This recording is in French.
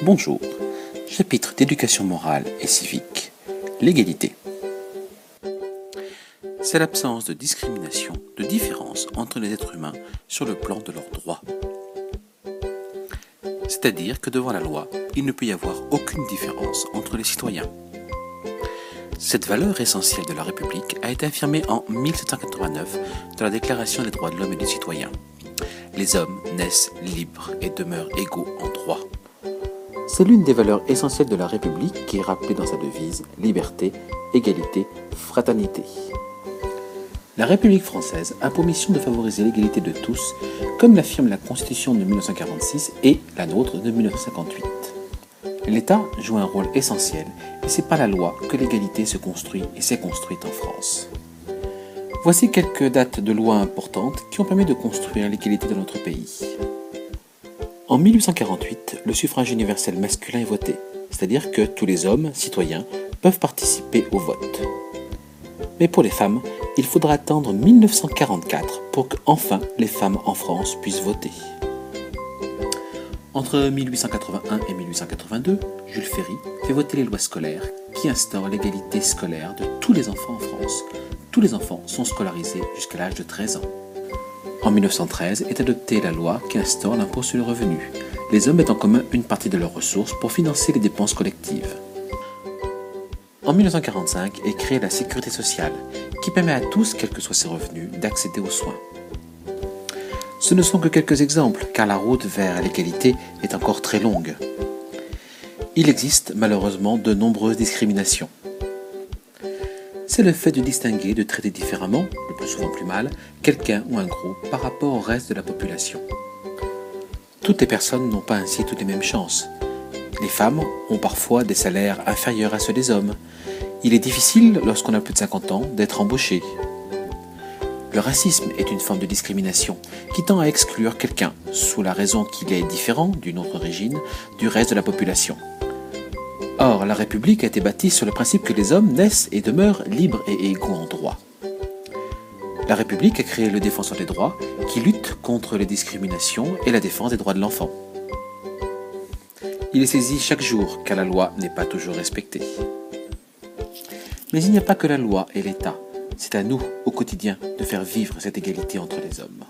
Bonjour, chapitre d'éducation morale et civique, l'égalité. C'est l'absence de discrimination, de différence entre les êtres humains sur le plan de leurs droits. C'est-à-dire que devant la loi, il ne peut y avoir aucune différence entre les citoyens. Cette valeur essentielle de la République a été affirmée en 1789 dans la Déclaration des droits de l'homme et du citoyen. Les hommes naissent libres et demeurent égaux en droit. C'est l'une des valeurs essentielles de la République qui est rappelée dans sa devise « Liberté, égalité, fraternité ». La République française a pour mission de favoriser l'égalité de tous, comme l'affirme la Constitution de 1946 et la nôtre de 1958. L'État joue un rôle essentiel et c'est par la loi que l'égalité se construit et s'est construite en France. Voici quelques dates de lois importantes qui ont permis de construire l'égalité dans notre pays. En 1848, le suffrage universel masculin est voté, c'est-à-dire que tous les hommes, citoyens, peuvent participer au vote. Mais pour les femmes, il faudra attendre 1944 pour qu'enfin les femmes en France puissent voter. Entre 1881 et 1882, Jules Ferry fait voter les lois scolaires qui instaurent l'égalité scolaire de tous les enfants en France. Tous les enfants sont scolarisés jusqu'à l'âge de 13 ans. En 1913 est adoptée la loi qui instaure l'impôt sur le revenu. Les hommes mettent en commun une partie de leurs ressources pour financer les dépenses collectives. En 1945 est créée la sécurité sociale, qui permet à tous, quels que soient ses revenus, d'accéder aux soins. Ce ne sont que quelques exemples, car la route vers l'égalité est encore très longue. Il existe malheureusement de nombreuses discriminations. C'est le fait de distinguer, de traiter différemment, le plus souvent plus mal, quelqu'un ou un groupe par rapport au reste de la population. Toutes les personnes n'ont pas ainsi toutes les mêmes chances. Les femmes ont parfois des salaires inférieurs à ceux des hommes. Il est difficile, lorsqu'on a plus de 50 ans, d'être embauché. Le racisme est une forme de discrimination qui tend à exclure quelqu'un, sous la raison qu'il est différent, d'une autre origine, du reste de la population. Or, la République a été bâtie sur le principe que les hommes naissent et demeurent libres et égaux en droit. La République a créé le Défenseur des droits qui lutte contre les discriminations et la défense des droits de l'enfant. Il est saisi chaque jour car la loi n'est pas toujours respectée. Mais il n'y a pas que la loi et l'État. C'est à nous, au quotidien, de faire vivre cette égalité entre les hommes.